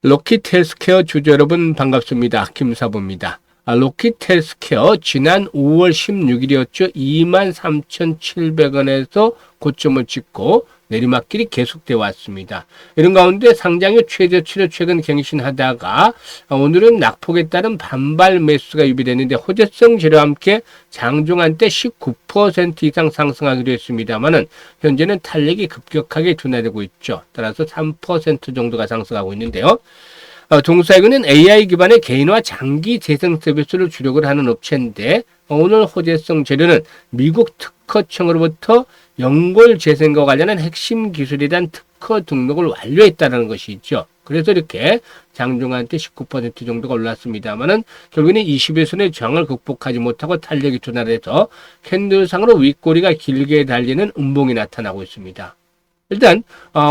로킷 헬스케어 주주 여러분 반갑습니다. 김사부입니다. 로킷 헬스케어 지난 5월 16일이었죠. 23,700원에서 고점을 찍고 내리막길이 계속되어 왔습니다. 이런 가운데 상장의 최저치를 최근 갱신하다가 오늘은 낙폭에 따른 반발 매수가 유비됐는데 호재성 재료와 함께 장중한 때 19% 이상 상승하기로 했습니다만은 현재는 탄력이 급격하게 둔화되고 있죠. 따라서 3% 정도가 상승하고 있는데요. 동사이그는 AI 기반의 개인화 장기 재생 서비스를 주력을 하는 업체인데 오늘 호재성 재료는 미국 특허청으로부터 연골 재생과 관련한 핵심 기술에 대한 특허 등록을 완료했다는 것이 있죠. 그래서 이렇게 장중한 때 19% 정도가 올랐습니다만은 결국에는 20일선의 저항을 극복하지 못하고 탄력이 둔화돼서 캔들상으로 윗꼬리가 길게 달리는 음봉이 나타나고 있습니다. 일단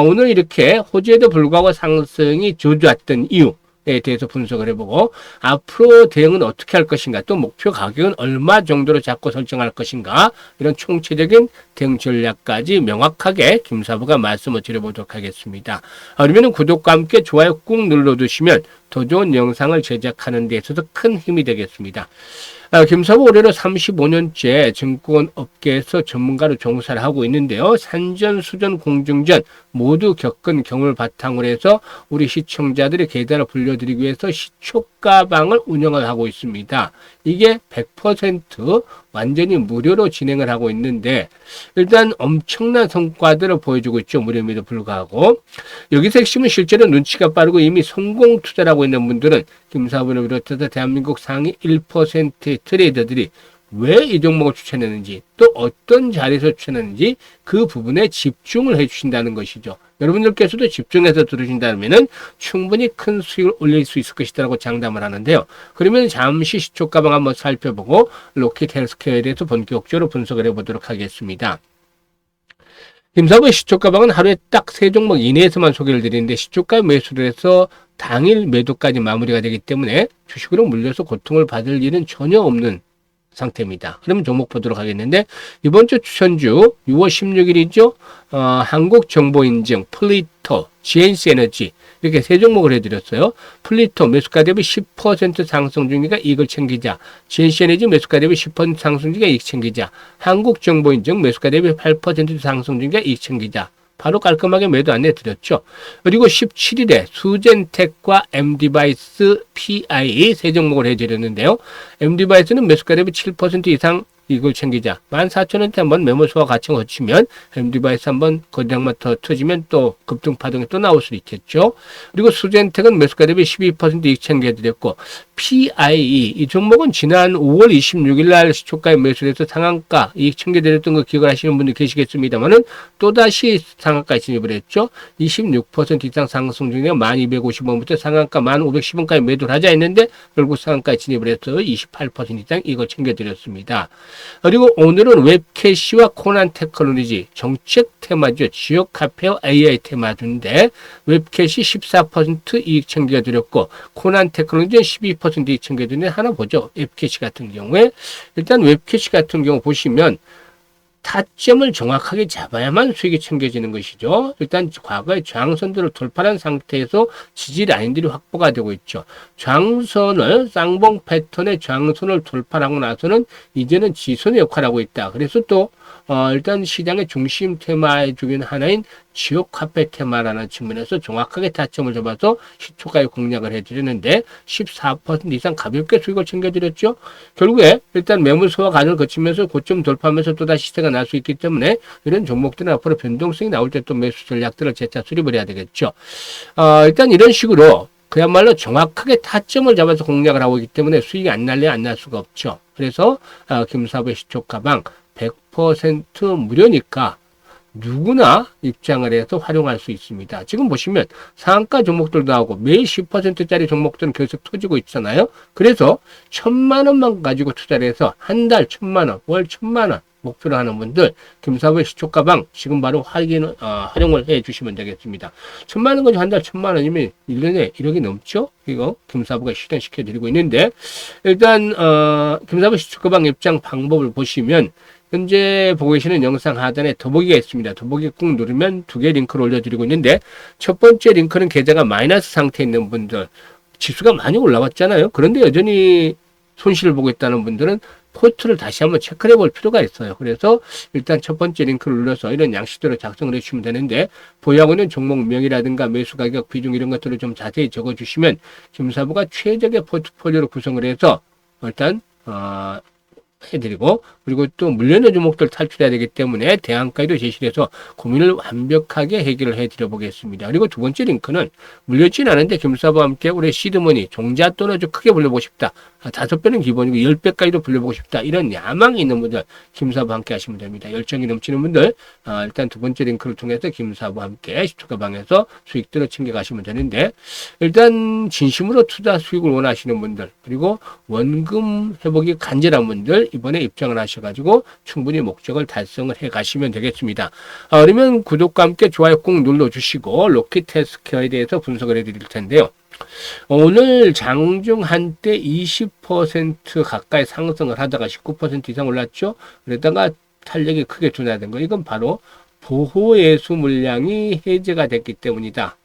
오늘 이렇게 호재에도 불구하고 상승이 저조했던 이유에 대해서 분석을 해보고 앞으로 대응은 어떻게 할 것인가, 또 목표 가격은 얼마 정도로 잡고 설정할 것인가, 이런 총체적인 대응 전략까지 명확하게 김사부가 말씀을 드려보도록 하겠습니다. 그러면 구독과 함께 좋아요 꾹 눌러두시면 더 좋은 영상을 제작하는 데 있어서 큰 힘이 되겠습니다. 김사부 올해로 35년째 증권 업계에서 전문가로 종사를 하고 있는데요. 산전수전 공중전 모두 겪은 경험을 바탕으로 해서 우리 시청자들의 계좌를 불려드리기 위해서 시초가방을 운영을 하고 있습니다. 이게 100% 완전히 무료로 진행을 하고 있는데 일단 엄청난 성과들을 보여주고 있죠. 무료임에도 불구하고 여기서 핵심은 실제로 눈치가 빠르고 이미 성공 투자를 하고 있는 분들은 김사부를 비롯해서 대한민국 상위 1%의 트레이더들이 왜 이 종목을 추천했는지, 또 어떤 자리에서 추천했는지 그 부분에 집중을 해주신다는 것이죠. 여러분들께서도 집중해서 들으신다면 충분히 큰 수익을 올릴 수 있을 것이라고 장담을 하는데요. 그러면 잠시 시초가방 한번 살펴보고 로킷 헬스케어에 대해서 본격적으로 분석을 해보도록 하겠습니다. 김사부의 시초가방은 하루에 딱 3종목 이내에서만 소개를 드리는데 시초가 매수를 해서 당일 매도까지 마무리가 되기 때문에 주식으로 물려서 고통을 받을 일은 전혀 없는 상태입니다. 그러면 종목 보도록 하겠는데 이번 주 추천주 6월 16일이죠. 한국정보인증, 플리토, GNC에너지 이렇게 3종목을 해드렸어요. 플리토 매수가 대비 10% 상승 중이니까 이익을 챙기자. GNC에너지 매수가 대비 10% 상승 중이니까 이익 챙기자. 한국정보인증 매수가 대비 8% 상승 중이니까 이익 챙기자. 바로 깔끔하게 매도 안내 드렸죠. 그리고 17일에 수젠텍과 MD바이스 PI 3종목을 해드렸는데요. MD바이스는 매수가 대비 7% 이상 이걸 챙기자. 14,000원대 한번 매물소와 같이 거치면 MD바이스 한번 거래량만 더 터지면 또 급등파동이 또 나올 수 있겠죠. 그리고 수젠텍은 매수가 대비 12% 이익 챙겨드렸고 PIE 이 종목은 지난 5월 26일 날 시초가에 매수해서 상한가 이익 챙겨드렸던 거 기억을 하시는 분들 계시겠습니다만은 또다시 상한가에 진입을 했죠. 26% 이상 상승 중에 1250원부터 상한가 1510원까지 매도를 하자 했는데 결국 상한가에 진입을 해서 28% 이상 이걸 챙겨드렸습니다. 그리고 오늘은 웹캐시와 코난 테크놀로지 정책 테마죠. 지역 카페와 AI 테마인데 웹캐시 14% 이익 챙겨드렸고 코난 테크놀로지는 12% 이익 챙겨드렸는데 하나 보죠. 웹캐시 같은 경우에 일단 웹캐시 같은 경우 보시면 타점을 정확하게 잡아야만 수익이 챙겨지는 것이죠. 일단 과거에 저항선들을 돌파한 상태에서 지지 라인들이 확보가 되고 있죠. 저항선을 쌍봉 패턴의 저항선을 돌파하고 나서는 이제는 지선의 역할을 하고 있다. 그래서 또 일단 시장의 중심 테마 중에 하나인 지역 화폐 테마라는 측면에서 정확하게 타점을 잡아서 시초가에 공략을 해드렸는데 14% 이상 가볍게 수익을 챙겨드렸죠. 결국에 일단 매물 소화 과정을 거치면서 고점 돌파하면서 또다시 시세가 날 수 있기 때문에 이런 종목들은 앞으로 변동성이 나올 때 또 매수 전략들을 재차 수립을 해야 되겠죠. 일단 이런 식으로 그야말로 정확하게 타점을 잡아서 공략을 하고 있기 때문에 수익이 안 날래 안 날 수가 없죠. 그래서 김사부의 시초가방 100% 무료니까 누구나 입장을 해서 활용할 수 있습니다. 지금 보시면 상한가 종목들도 나오고 매일 10%짜리 종목들은 계속 터지고 있잖아요. 그래서 1,000만 원만 가지고 투자를 해서 한 달 1,000만 원, 월 1,000만 원 목표로 하는 분들 김사부의 시초가방 지금 바로 활용을 해 주시면 되겠습니다. 1,000만 원 가지고 한 달 1,000만 원이면 1년에 1억이 넘죠? 이거 김사부가 실현시켜 드리고 있는데 일단 김사부 시초가방 입장 방법을 보시면 현재 보고 계시는 영상 하단에 더보기가 있습니다. 더보기 꾹 누르면 두 개 링크를 올려드리고 있는데, 첫 번째 링크는 계좌가 마이너스 상태에 있는 분들, 지수가 많이 올라왔잖아요. 그런데 여전히 손실을 보고 있다는 분들은 포트를 다시 한번 체크해 볼 필요가 있어요. 그래서 일단 첫 번째 링크를 눌러서 이런 양식대로 작성을 해주시면 되는데, 보유하고 있는 종목명이라든가 매수 가격 비중 이런 것들을 좀 자세히 적어주시면 김사부가 최적의 포트폴리오를 구성을 해서 일단 해드리고, 그리고 또 물려있는 종목들 탈출해야 되기 때문에 대안가에도 제시를 해서 고민을 완벽하게 해결을 해드려 보겠습니다. 그리고 두 번째 링크는 물려있지는 않은데 김사부와 함께 올해 시드머니 종잣돈을 좀 크게 불려보고 싶다, 5배는 기본이고 10배까지도 불려보고 싶다, 이런 야망이 있는 분들 김사부와 함께 하시면 됩니다. 열정이 넘치는 분들 일단 두 번째 링크를 통해서 김사부와 함께 시초가방에서 수익들을 챙겨가시면 되는데, 일단 진심으로 투자 수익을 원하시는 분들, 그리고 원금 회복이 간절한 분들 이번에 입장을 하셔가지고 충분히 목적을 달성을 해 가시면 되겠습니다. 그러면 구독과 함께 좋아요 꼭 눌러주시고 로켓헬스케어에 대해서 분석을 해드릴 텐데요. 오늘 장중 한때 20% 가까이 상승을 하다가 19% 이상 올랐죠. 그러다가 탄력이 크게 둔화된 거, 이건 바로 보호예수 물량이 해제가 됐기 때문이다.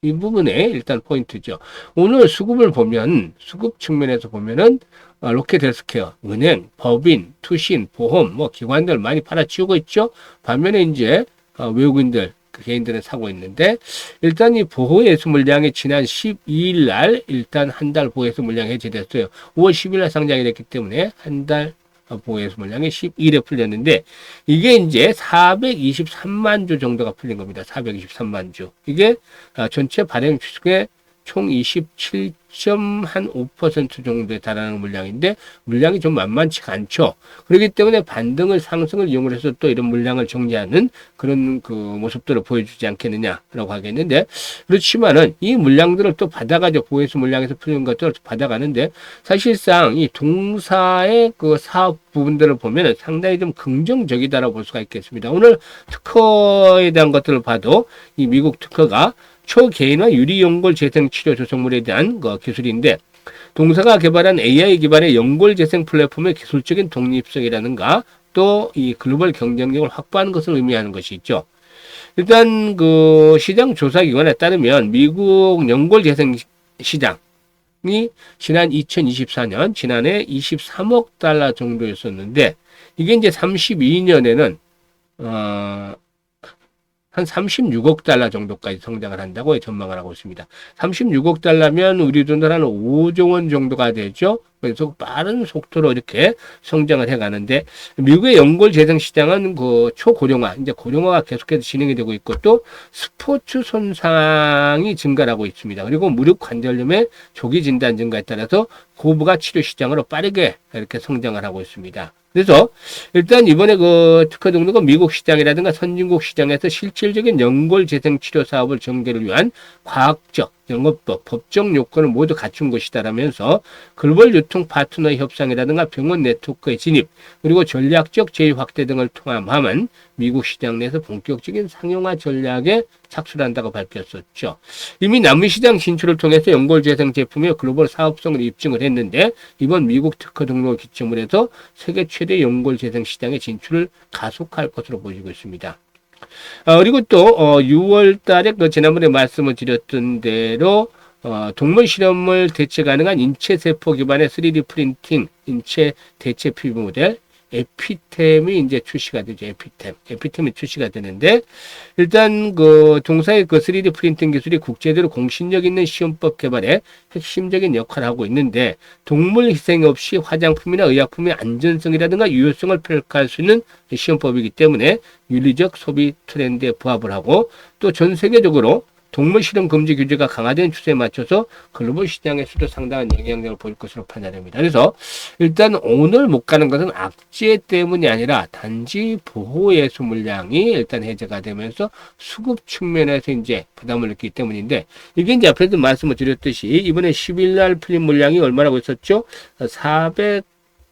이 부분에 일단 포인트죠. 오늘 수급을 보면, 수급 측면에서 보면은 로켓헬스케어, 은행, 법인, 투신, 보험, 기관들 많이 팔아치우고 있죠. 반면에 이제 외국인들, 개인들은 사고 있는데, 일단 이 보호예수 물량이 지난 12일 날 일단 한 달 보호예수 물량이 해제됐어요. 5월 10일 날 상장이 됐기 때문에 한 달 보호예수 물량이 12일에 풀렸는데, 이게 이제 423만 주 정도가 풀린 겁니다. 423만 주. 이게 전체 발행 주식의 총 27.5% 정도에 달하는 물량인데, 물량이 좀 만만치가 않죠. 그렇기 때문에 반등을, 상승을 이용을 해서 또 이런 물량을 정리하는 그런 그 모습들을 보여주지 않겠느냐라고 하겠는데, 그렇지만은 이 물량들을 또 받아가지고 보호예수 물량에서 풀린 것들을 받아가는데, 사실상 이 동사의 그 사업 부분들을 보면 상당히 좀 긍정적이다라고 볼 수가 있겠습니다. 오늘 특허에 대한 것들을 봐도 이 미국 특허가 초개인화 유리연골 재생 치료 조성물에 대한 기술인데, 동사가 개발한 AI 기반의 연골 재생 플랫폼의 기술적인 독립성이라든가 또 이 글로벌 경쟁력을 확보하는 것을 의미하는 것이 있죠. 일단 그 시장 조사 기관에 따르면 미국 연골 재생 시장이 지난 2024년 지난해 23억 달러 정도였었는데, 이게 이제 32년에는 한 36억 달러 정도까지 성장을 한다고 전망을 하고 있습니다. 36억 달러면 우리 돈으로 한 5조 원 정도가 되죠. 그래서 빠른 속도로 이렇게 성장을 해가는데, 미국의 연골 재생 시장은 그 초고령화, 이제 고령화가 계속해서 진행이 되고 있고, 또 스포츠 손상이 증가하고 있습니다. 그리고 무릎 관절염의 조기 진단 증가에 따라서 고부가 치료 시장으로 빠르게 이렇게 성장을 하고 있습니다. 그래서 일단 이번에 그 특허 등록은 미국 시장이라든가 선진국 시장에서 실질적인 연골 재생 치료 사업을 전개를 위한 과학적, 영업법, 법적 요건을 모두 갖춘 것이다라면서 글로벌 유통 파트너 협상이라든가 병원 네트워크의 진입, 그리고 전략적 제휴 확대 등을 통함하면 미국 시장 내에서 본격적인 상용화 전략에 착수를 한다고 밝혔었죠. 이미 남미 시장 진출을 통해서 연골 재생 제품의 글로벌 사업성을 입증을 했는데, 이번 미국 특허 등록을 기점으로 해서 세계 최대 연골 재생 시장의 진출을 가속할 것으로 보이고 있습니다. 그리고 또 6월 달에 지난번에 말씀을 드렸던 대로 동물 실험을 대체 가능한 인체 세포 기반의 3D 프린팅 인체 대체 피부 모델 에피템이 이제 출시가 되죠. 에피템이 출시가 되는데, 일단 그 동사의 그 3D 프린팅 기술이 국제적으로 공신력 있는 시험법 개발에 핵심적인 역할을 하고 있는데, 동물 희생 없이 화장품이나 의약품의 안전성이라든가 유효성을 평가할 수 있는 시험법이기 때문에 윤리적 소비 트렌드에 부합을 하고, 또 전 세계적으로 동물 실험 금지 규제가 강화된 추세에 맞춰서 글로벌 시장에서도 상당한 영향력을 보일 것으로 판단됩니다. 그래서 일단 오늘 못 가는 것은 악재 때문이 아니라 단지 보호예수 물량이 일단 해제가 되면서 수급 측면에서 이제 부담을 느끼기 때문인데, 이게 이제 앞에도 말씀을 드렸듯이 이번에 10일 날 풀린 물량이 얼마라고 했었죠?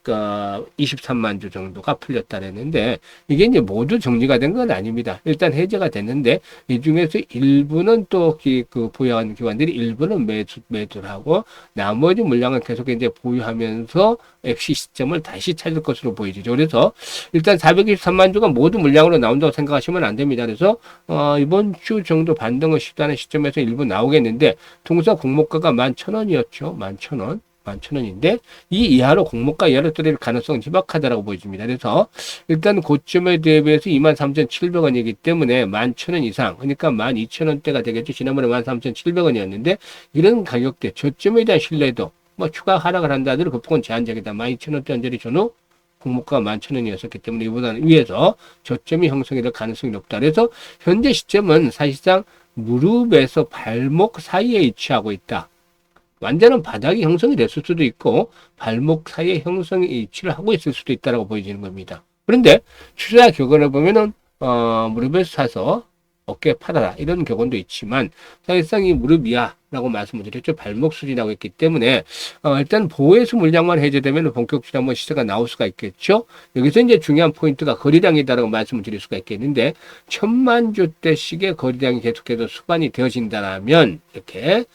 23만 주 정도가 풀렸다랬는데 이게 이제 모두 정리가 된 건 아닙니다. 일단 해제가 됐는데 이 중에서 일부는 또 그 보유한 기관들이 일부는 매도를 하고 나머지 물량은 계속 이제 보유하면서 엑시 시점을 다시 찾을 것으로 보이죠. 그래서 일단 423만 주가 모두 물량으로 나온다고 생각하시면 안 됩니다. 그래서 이번 주 정도 반등을 시도하는 시점에서 일부 나오겠는데 동사 공모가가 11,000원이었죠. 11,000원. 11,000원인데 이 이하로 공모가 이하로 떨어질 가능성은 희박하다라고 보여집니다. 그래서 일단 고점에 대비해서 23,700원이기 때문에 11,000원 이상 그러니까 12,000원대가 되겠죠. 지난번에 13,700원이었는데 이런 가격대 저점에 대한 신뢰도 뭐 추가 하락을 한다 하더라도 급폭은 제한적이다. 12,000원대 언저리 전후 공모가가 11,000원이었었기 때문에 이보다는 위에서 저점이 형성이 될 가능성이 높다. 그래서 현재 시점은 사실상 무릎에서 발목 사이에 위치하고 있다. 완전한 바닥이 형성이 됐을 수도 있고 발목 사이에 형성이 위치를 하고 있을 수도 있다고 보여지는 겁니다. 그런데 추세 격언을 보면은 무릎에서 사서 어깨에 팔아라 이런 격언도 있지만 사실상 이 무릎 이하라고 말씀을 드렸죠. 발목 수준이라고 했기 때문에 일단 보호해수 물량만 해제되면 본격적으로 한번 시세가 나올 수가 있겠죠. 여기서 이제 중요한 포인트가 거래량이다라고 말씀을 드릴 수가 있겠는데 1,000만 주대씩의 거래량이 계속해서 수반이 되어진다면 이렇게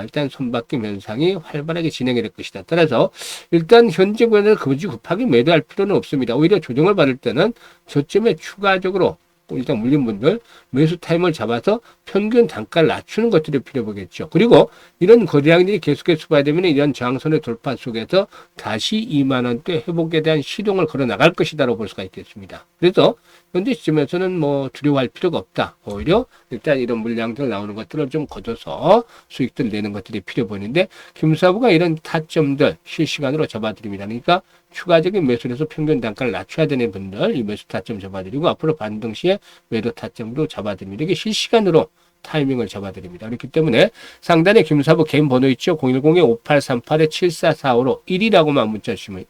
일단 손바뀜 현상이 활발하게 진행이 될 것이다. 따라서 일단 현재 구간을 굳이 급하게 매도할 필요는 없습니다. 오히려 조정을 받을 때는 저점에 추가적으로 일단 물린 분들 매수 타임을 잡아서 평균 단가를 낮추는 것들이 필요하겠죠. 그리고 이런 거래량들이 계속해서 수반되면 이런 저항선의 돌파 속에서 다시 2만 원대 회복에 대한 시동을 걸어 나갈 것이다라고 볼 수가 있겠습니다. 그래서 현재 시점에서는 뭐 두려워할 필요가 없다. 오히려 일단 이런 물량들 나오는 것들을 좀 거둬서 수익들 내는 것들이 필요 보이는데 김사부가 이런 타점들 실시간으로 잡아드립니다. 그러니까 추가적인 매수를 해서 평균 단가를 낮춰야 되는 분들 이 매수 타점 잡아드리고 앞으로 반등 시에 매도 타점도 잡아드립니다. 이게 실시간으로 타이밍을 잡아드립니다. 그렇기 때문에 상단에 김사부 개인 번호 있죠. 010-5838-7445로 1이라고만 문자 주시면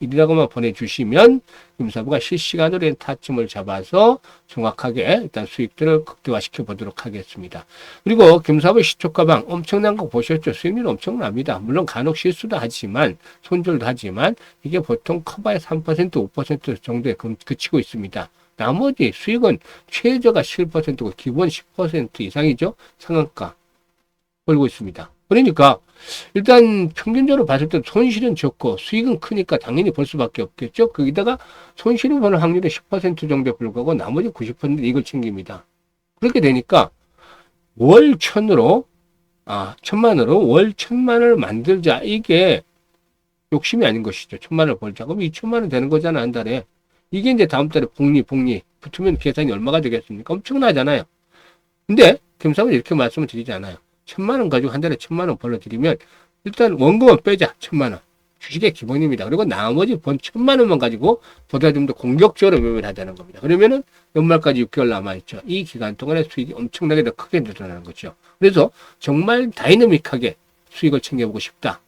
1이라고만 보내주시면 김사부가 실시간으로 타점을 잡아서 정확하게 일단 수익들을 극대화시켜 보도록 하겠습니다. 그리고 김사부 시초가방 엄청난 거 보셨죠? 수익률 엄청납니다. 물론 간혹 실수도 하지만 손절도 하지만 이게 보통 커버의 3% 5% 정도에 그치고 있습니다. 나머지 수익은 최저가 7%고 기본 10% 이상이죠. 상한가 벌고 있습니다. 그러니까 일단 평균적으로 봤을 때 손실은 적고 수익은 크니까 당연히 벌 수밖에 없겠죠. 거기다가 손실을 보는 확률이 10% 정도에 불과하고 나머지 90% 이걸 챙깁니다. 그렇게 되니까 월 1,000으로 1,000만으로 월 1,000만을 만들자. 이게 욕심이 아닌 것이죠. 1,000만을 벌자. 그럼 2,000만 원 되는 거잖아, 한 달에. 이게 이제 다음 달에 복리 붙으면 계산이 얼마가 되겠습니까? 엄청나잖아요. 근데 김사부는 이렇게 말씀을 드리지 않아요. 1,000만 원 가지고 한 달에 1,000만 원 벌어들이면 일단 원금은 빼자. 1,000만 원. 주식의 기본입니다. 그리고 나머지 번 1,000만 원만 가지고 보다 좀 더 공격적으로 매매를 하자는 겁니다. 그러면은 연말까지 6개월 남아있죠. 이 기간 동안에 수익이 엄청나게 더 크게 늘어나는 거죠. 그래서 정말 다이내믹하게 수익을 챙겨보고 싶다.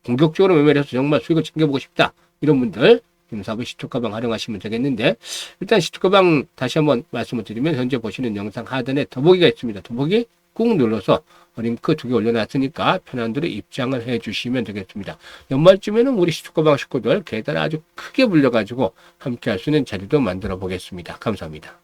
공격적으로 매매를 해서 정말 수익을 챙겨보고 싶다. 이런 분들 김사부 시초가방 활용하시면 되겠는데 일단 시초가방 다시 한번 말씀을 드리면 현재 보시는 영상 하단에 더보기가 있습니다. 더보기 꾹 눌러서 링크 2개 올려놨으니까 편한 대로 입장을 해주시면 되겠습니다. 연말쯤에는 우리 시초가방 식구들 계단 아주 크게 불려가지고 함께 할 수 있는 자리도 만들어 보겠습니다. 감사합니다.